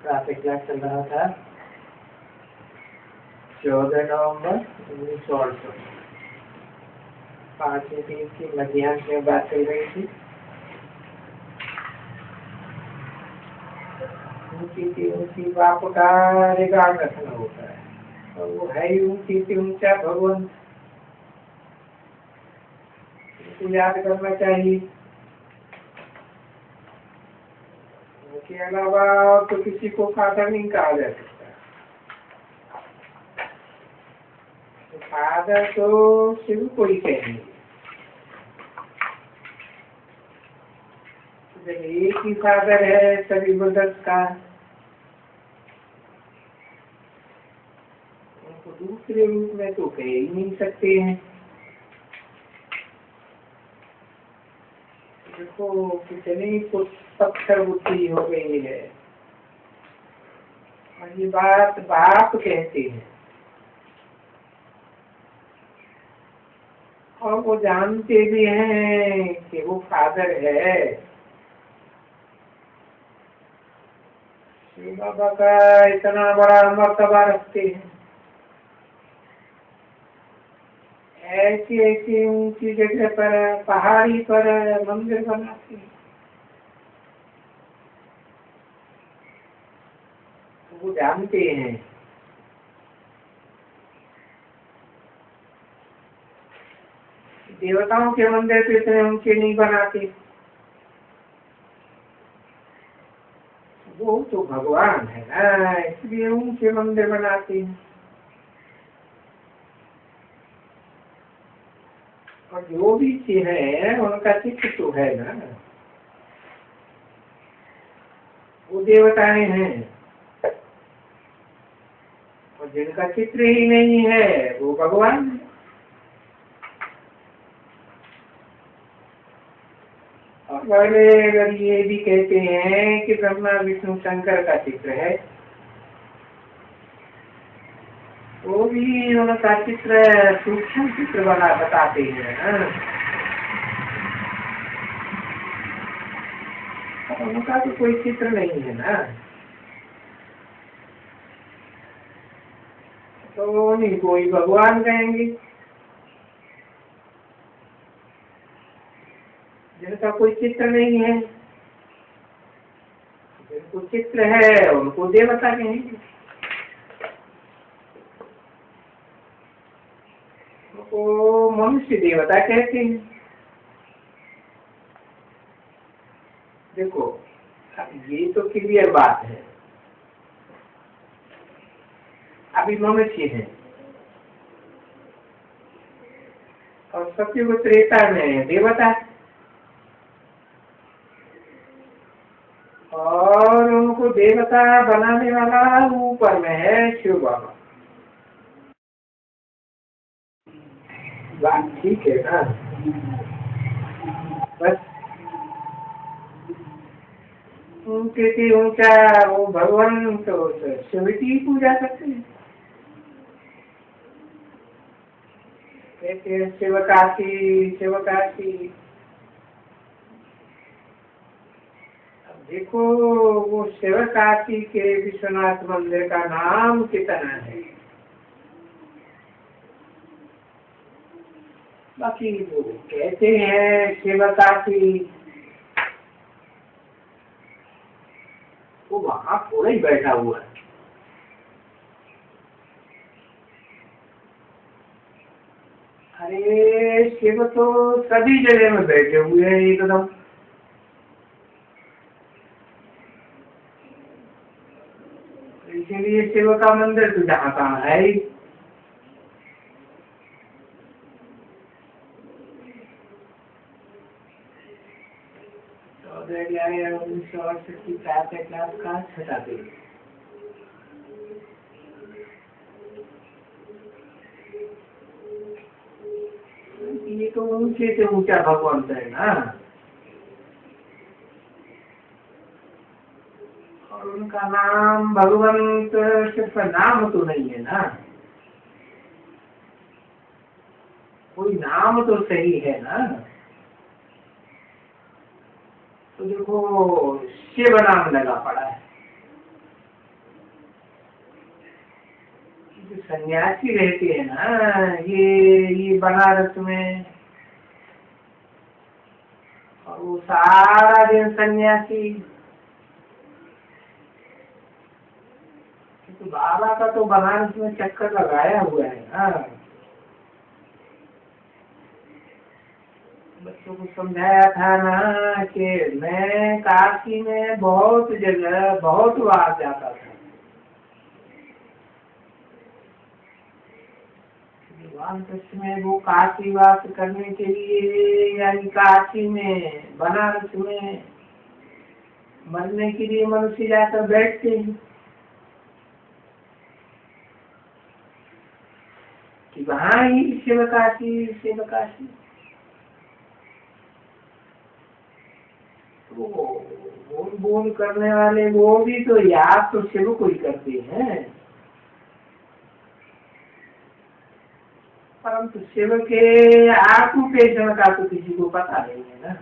Traffic class चल रहा था 14 नवंबर 1968। 5:03 की मध्याह्न में बात चल रही थी। ऊंची बाप का रिकॉर्ड रखना होता है, और वो है ही ऊंची से ऊंचा भगवान, उसको याद करना चाहिए। उसके अलावा तो किसी को फादर नहीं कहा जा सकता। तो फादर तो सिर्फ कोई कहेंगे। जब एक ही फादर है सभी ब्रदर्स का, उनको दूसरे रूप में तो कह ही नहीं सकते हैं। देखो कितनी कुछ पत्थर बुद्धि हो गई है, और ये बात बाप कहते हैं, और वो जानते भी हैं कि वो फादर है। शिव बाबा का इतना बड़ा मर्तबा रखते हैं, ऐसी ऐसी ऊंची जगह पर, पहाड़ी पर मंदिर बनाते हैं। वो जानते हैं देवताओं के मंदिर तो इतने ऊंचे नहीं बनाते, वो तो भगवान है ना, इसलिए ऊंचे मंदिर बनाते हैं। और जो भी चीज है उनका चित्र तो है ना, वो देवताएं हैं। और जिनका चित्र ही नहीं है वो भगवान है। और पहले अगर ये भी कहते हैं कि ब्रह्मा विष्णु शंकर का चित्र है, वो भी उनका चित्र सूक्ष्म चित्र बना बताते हैं। उनका तो कोई चित्र नहीं है ना, तो नहीं कोई भगवान कहेंगे। जिनका कोई चित्र नहीं है, जिनको चित्र है उनको देवता कहेंगे। उनको मनुष्य देवता कहते हैं। देखो अब ये तो क्लियर बात है। अभी मनुष्य है और सत्युग त्रेता में देवता, और उनको देवता बनाने वाला ऊपर में है शिव बाबा। बात ठीक है ना? बस ऊंचे से ऊंचा वो भगवान तो शिव की पूजा करते हैं। कहते हैं शिवकाशी शिवकाशी। देखो वो शिवकाशी के विश्वनाथ मंदिर का नाम कितना है। बाकी वो कहते हैं शिवकाशी, वो वहां थोड़ा ही बैठा हुआ है। अरे शिव तो सभी जगह में बैठे हुए हैं एकदम। इसीलिए शिव का मंदिर तो जहाँ कहाँ है ही। की क्लास का छठा पेज। ये तो ऊंचे से ऊंचा भगवंत है ना, और उनका नाम भगवंत सिर्फ नाम तो नहीं है ना, कोई नाम तो सही है ना। तो देखो शिव नाम लगा पड़ा है। सन्यासी रहते हैं ना, ये बनारस में, और वो सारा दिन सन्यासी, तो बाबा का तो बनारस में चक्कर लगाया हुआ है ना। बच्चों को समझाया था ना कि मैं काशी में बहुत जगह बहुत बार जाता था। भगवान कृष्ण में वो काशी वास करने के लिए, यानी काशी में बनारस में मरने के लिए मनुष्य जाकर बैठते हैं कि वहाँ ही शिवकाशी शिवकाशी। तो बोल बोल करने वाले वो भी तो याद तो शिव को ही करते हैं, परंतु शिव के ऑक्यूपेशन का तो किसी को पता नहीं है ना।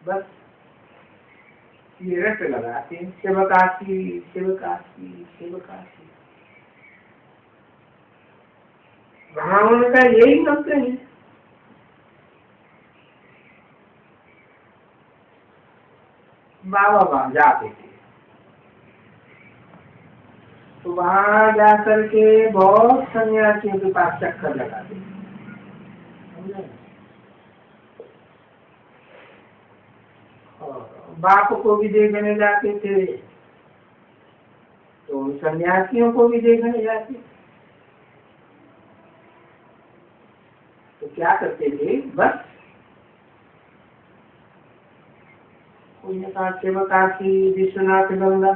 बस ये रट लगाते हैं शिवकाशी शिवकाशी शिवकाशी। वहाँ उनका यही मंत्र है। बाबा वहाँ जाते थे तो वहाँ जाकर के बहुत सन्यासियों के पास चक्कर लगाते थे। बाप को भी देखने जाते थे तो उन सन्यासियों को भी देखने जाते। तो क्या करते थे, बस कोई ने कहा शिवकाशी विश्वनाथ गंगा,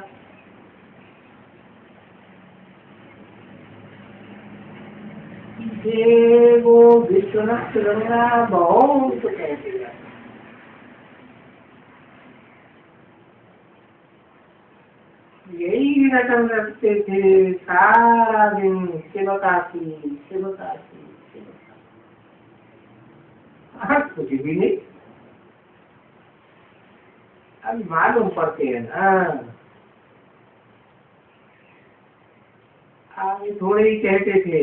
वो विश्वनाथ गंगा बहुत कहते हैं। यही रटन रखते थे सारा दिन, शिवकाशी शिवकाशी शिवकाशी। कुछ भी नहीं। अब मालूम पड़ते हैं ना, आगे थोड़े ही कहते थे,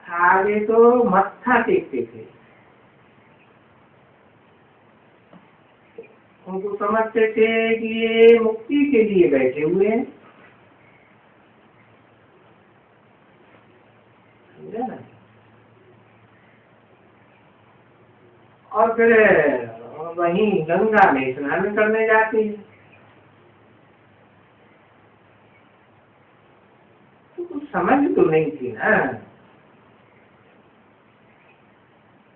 आगे तो मत्था टेकते थे। उनको समझते थे कि ये मुक्ति के लिए बैठे हुए हैं, समझे ना। और फिर वहीं गंगा में स्नान करने जाते हैं। तो कुछ समझ तो नहीं थी ना,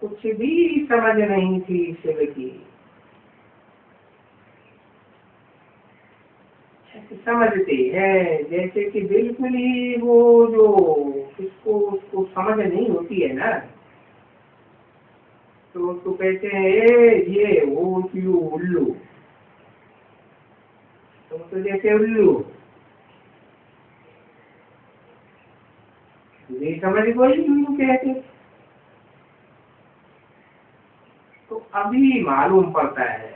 कुछ भी समझ नहीं थी शिव की। समझते हैं जैसे कि बिल्कुल ही वो जो किसको उसको समझ नहीं होती है ना, तो उसको कहते हैं ये वो उल्लू, तुम तो जैसे उल्लू, नहीं समझ कोई उल्लू कहते। तो अभी मालूम पड़ता है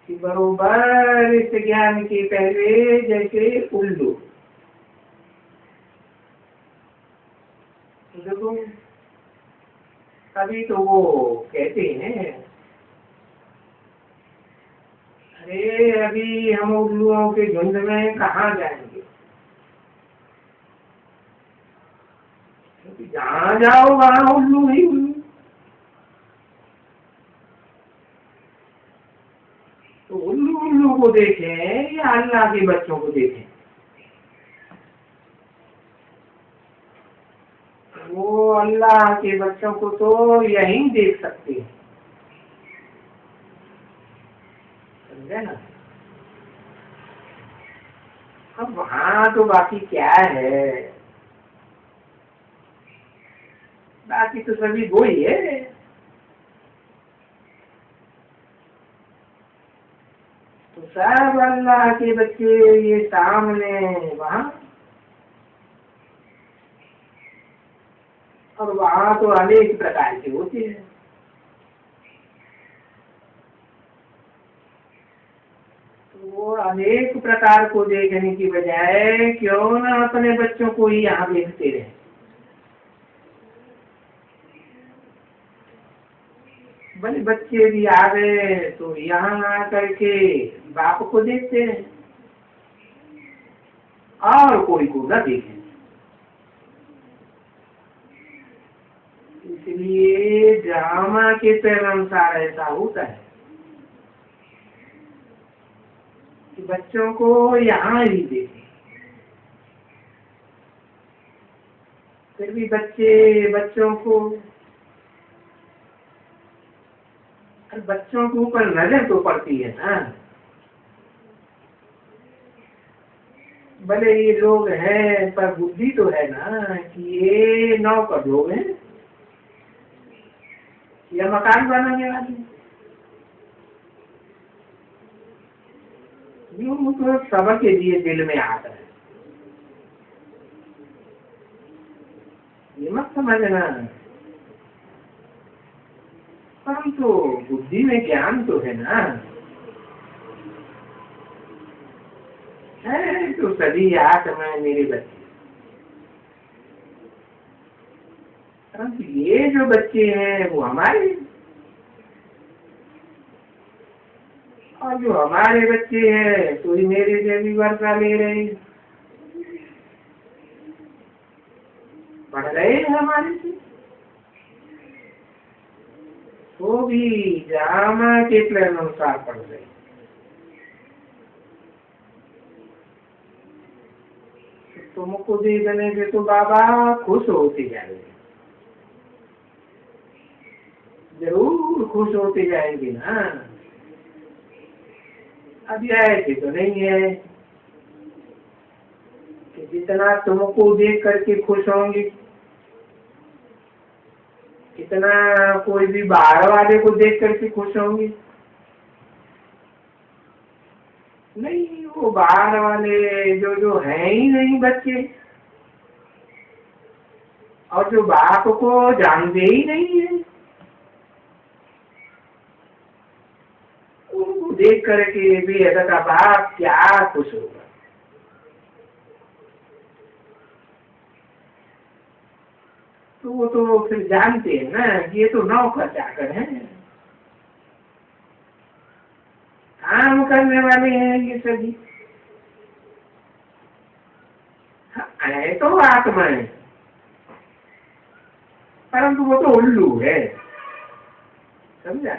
कि बरोबर इस ज्ञान के पहले जैसे उल्लू। तो देखो तभी तो वो कहते हैं, अरे अभी हम उल्लुओं के झुंड में कहाँ जाएंगे, क्योंकि जहाँ जाओ वहाँ उल्लू ही उल्लू। तो उल्लू उल्लू को देखें या अल्लाह के बच्चों को देखें, वो अल्लाह के बच्चों को तो यहीं देख सकते हैं, समझे ना। अब वहाँ तो बाकी क्या है, बाकी तो सभी वो ही है। तो सब अल्लाह के बच्चे ये सामने वहाँ, और वहाँ तो अनेक प्रकार के होते हैं। तो वो अनेक प्रकार को देखने की बजाय क्यों ना अपने बच्चों को ही यहाँ देखते रहे। भले बच्चे भी आ गए तो यहाँ आकर के बाप को देखते रहे और कोई को न देखे। इसलिए ड्रामा के अनुसार ऐसा होता है कि बच्चों को यहाँ ही देखें। फिर भी बच्चों के ऊपर नजर तो पड़ती है ना। भले ये लोग हैं पर बुद्धि तो है ना कि ये नौकर लोग हैं या मकान बनाने वाले। यूं तो सबके लिए दिल में आता है, ये मत समझना। परंतु बुद्धि में ज्ञान तो है ना, है तो सभी आत्मा मेरे बच्चे। परंतु ये जो बच्चे हैं वो हमारे, और जो हमारे बच्चे हैं तो ही मेरे से भी वर्षा ले रहे हैं, पढ़ रहे हैं हमारे से, तो भी ड्रामा के प्लान अनुसार पढ़ रहे हैं। तुमको देखने से तो बाबा खुश होते जाएंगे, जरूर खुश होते जाएंगे ना। अभी ऐसे तो नहीं है कि जितना तुमको देख करके खुश होंगे कितना कोई भी बाहर वाले को देख करके खुश होंगे। नहीं, वो बाहर वाले जो हैं ही नहीं बच्चे, और जो बाप को जानते ही नहीं है, उनको देख करके भी ऐसा बाप क्या खुश होगा। तो वो तो फिर जानते हैं ना, ये तो नौकर चाकर हैं, काम करने वाले हैं ये सभी। है तो आत्मा है, परंतु वो तो उल्लू है, समझा।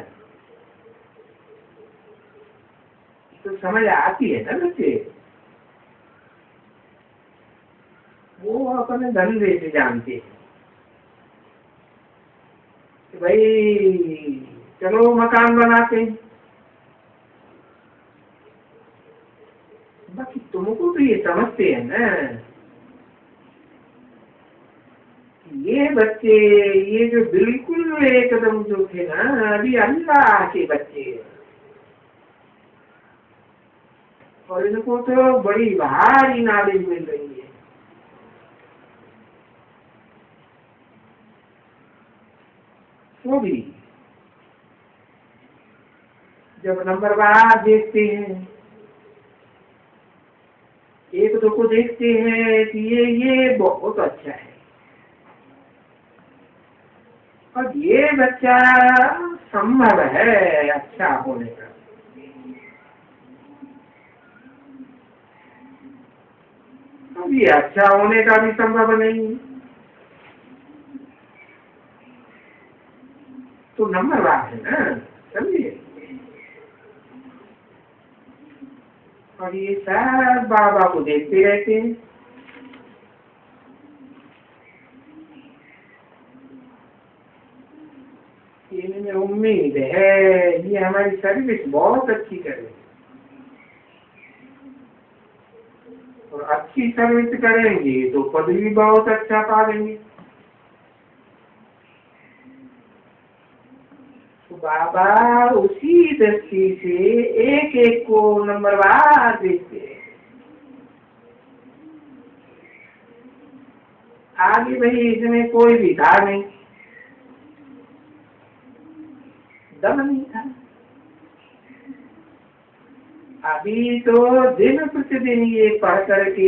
तो समझ आती है ना बच्चे, वो अपने धंधे से जानते हैं कि भाई चलो मकान बनाते हैं। बाकी तुमको तो ये समझते हैं ना, ये बच्चे ये जो बिल्कुल एकदम जो थे ना अभी अल्लाह के बच्चे, और इनको तो बड़ी भारी नॉलेज मिल रही है। वो भी जब नंबरवार देखते हैं, एक दो को देखते हैं कि ये बहुत अच्छा है, और ये बच्चा संभव है अच्छा होने का, अब ये अच्छा होने का भी संभव नहीं, तो नंबरवार है ना, समझिए। और ये सब बाबा को देखते रहते हैं। इनमें उम्मीद है ये हमारी सर्विस बहुत अच्छी करें, और अच्छी सर्विस करेंगे तो पद भी बहुत अच्छा पा लेंगे। तो बाबा उसी दृष्टि से एक एक को नंबरवार देखते हैं। आगे भाई इसमें कोई भी था नहीं, दम नहीं था। अभी अभी तो दिन प्रतिदिन ये पढ़ करके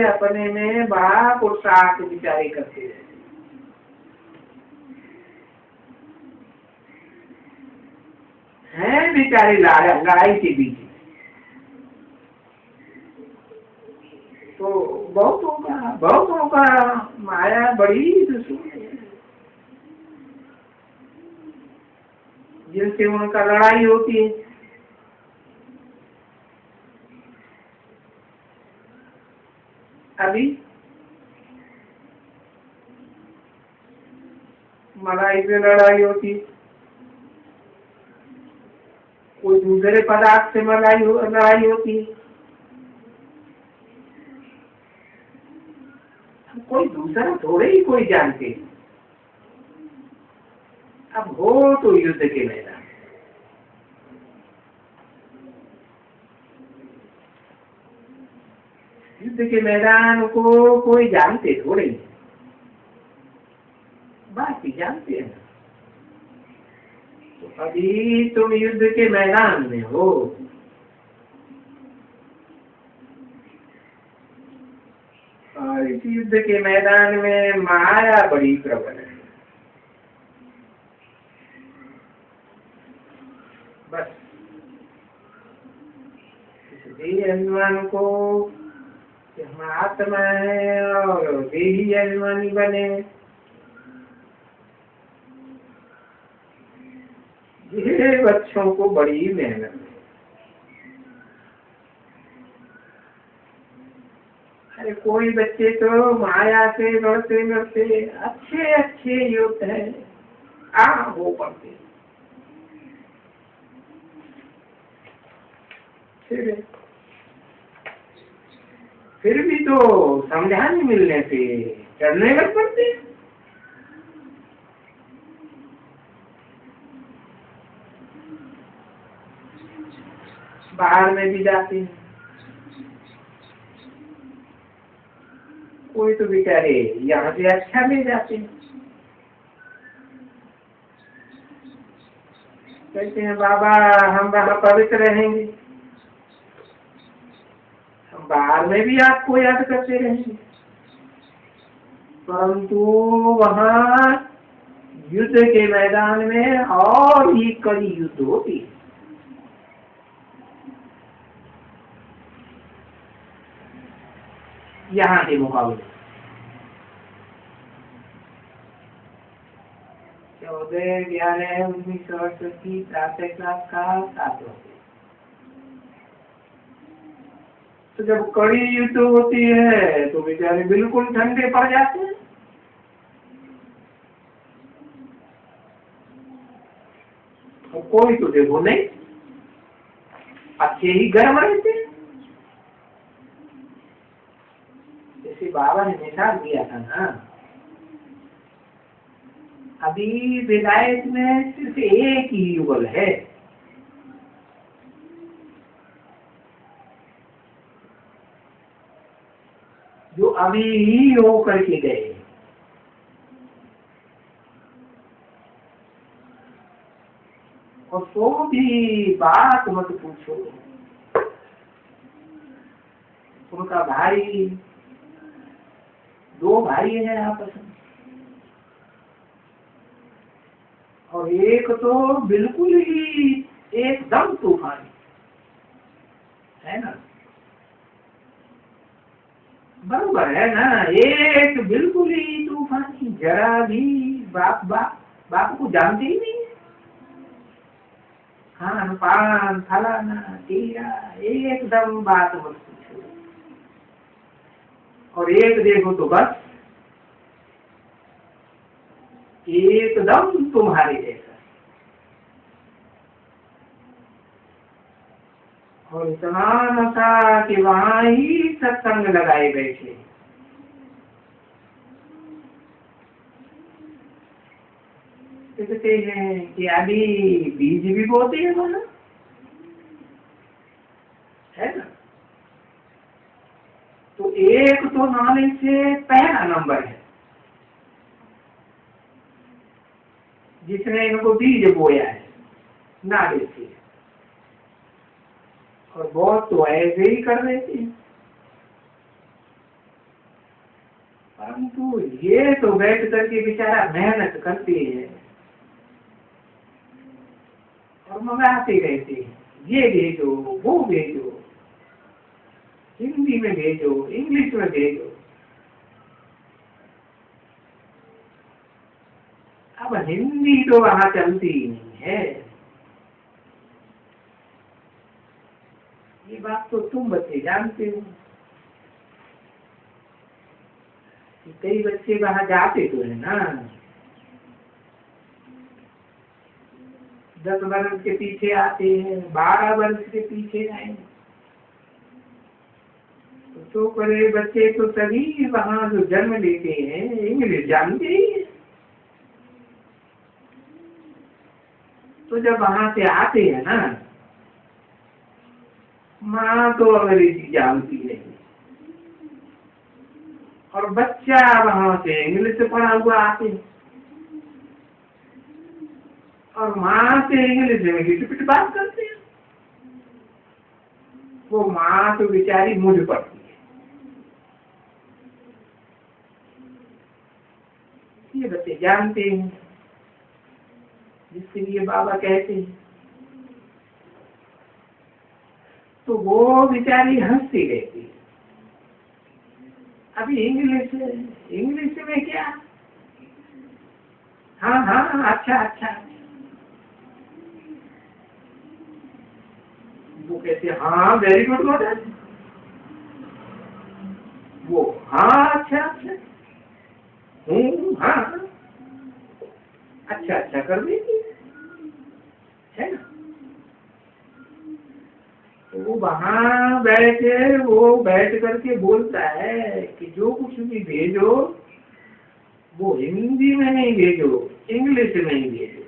अपने में बड़ा पुरुषार्थ विचारे करते रहते हैं बेचारे लड़ाई के बीच में। तो बहुतों का माया बड़ी दुश्मन है, जिनसे उनका लड़ाई होती है। अभी मलाई से लड़ाई होती, कोई दूसरे पदार्थ से लड़ाई होती, कोई दूसरा थोड़े ही कोई जानते। अब हो तो युद्ध के मैदान, युद्ध के मैदान को कोई जानते थोड़े, बाकी जानते हैं। तो अभी तुम युद्ध के मैदान में हो, और इस युद्ध के मैदान में माया बड़ी प्रबल है। बस इसलिए अभिमान को कि हम आत्मा है और देही अभिमानी बने, ये बच्चों को बड़ी मेहनत है। अरे कोई बच्चे तो माया से लड़ते लड़ते अच्छे युद्ध है हो पड़ते, फिर भी तो समझाने मिलने से चढ़ने लग पड़ते। बाहर में भी जाते हैं, कोई तो बेचारे यहाँ से अच्छा ले जाते हैं, कहते हैं बाबा हम वहाँ पवित्र रहेंगे, हम बाहर में भी आपको याद करते रहेंगे, परंतु वहाँ युद्ध के मैदान में और ही कड़ी युद्ध होती है। यहाँ के मुकाबले 14, 11, 19 की प्रातः क्लास का 7 बजे। तो जब कड़ी युद्ध होती है तो बेचारे बिल्कुल ठंडे पड़ जाते हैं, और कोई तो देखो नहीं अच्छे ही गर्म रहते हैं। जैसे बाबा ने मिसाल दिया था ना, अभी विलायत में सिर्फ एक ही युगल है, जो अभी ही हो करके गए, और तो भी बात मत पूछो। उनका भाई, 2 भाई हैं आपस में, और एक तो बिल्कुल ही एकदम तूफानी है ना, बरोबर है ना। एक बिल्कुल ही तूफानी, जरा भी बाप को जानते ही नहीं है, खान पान फलाना तेरा एकदम बात मत पूछो। और एक देखो तो बस एकदम तुम्हारे जैसा, और इतना नशा कि वहां ही सत्संग लगाए बैठे। कहते हैं कि अभी बीज भी बोते हैं बोला, है ना। तो एक तो नाले से पहला नंबर है जिसने इनको बीज बोया है नाले से, और बहुत तो ऐसे ही कर रहे थे, परंतु ये तो बैठ करके बेचारा मेहनत करते हैं और मंगाते रहते हैं, ये भेजो वो भेजो, हिंदी में भेजो इंग्लिश में भेजो। अब हिंदी तो वहां चलती ही नहीं है, ये बात तो तुम बच्चे जानते हो। कई बच्चे वहां जाते तो है ना, 10 वर्ष के पीछे आते हैं, 12 वर्ष के पीछे आए, तो करे बच्चे तो सभी वहां जो जन्म लेते हैं इंग्लिश जानते ही हैं। तो जब वहां से आते हैं ना, माँ तो अंग्रेजी जानती है और बच्चा वहां से इंग्लिश से पढ़ा हुआ आते हैं और माँ से इंग्लिश में लिट-पिट बात करते हैं। वो माँ तो बेचारी मुझ पड़ती है। ये बच्चे जानते हैं, जिसके लिए बाबा कहते हैं, तो वो बेचारी हंसती रहती है। अभी इंग्लिश में क्या, हाँ हाँ अच्छा अच्छा, वो कहते हाँ वेरी गुड मदर, वो हाँ अच्छा अच्छा, हाँ अच्छा अच्छा कर देती है ना। तो वो वहां बैठे, वो बैठ करके बोलता है कि जो कुछ भी भेजो वो हिंदी में नहीं भेजो, इंग्लिश में ही भेजो।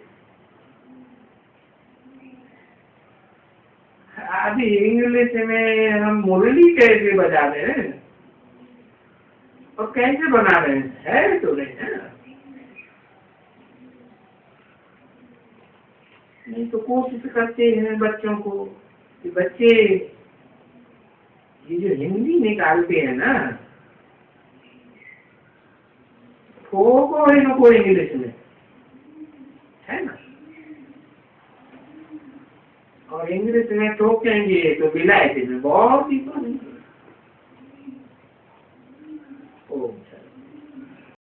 अभी इंग्लिश में हम मुरली कैसे बजा रहे हैं और कैसे बना रहे हैं, है तो नहीं है ना। नहीं तो कोशिश करते हैं बच्चों को कि बच्चे ये जो हिंदी निकालते हैं ना, ठोको इनको इंग्लिश में, है ना। और इंग्लिश में ठोकेंगे तो विलायती में बहुत ही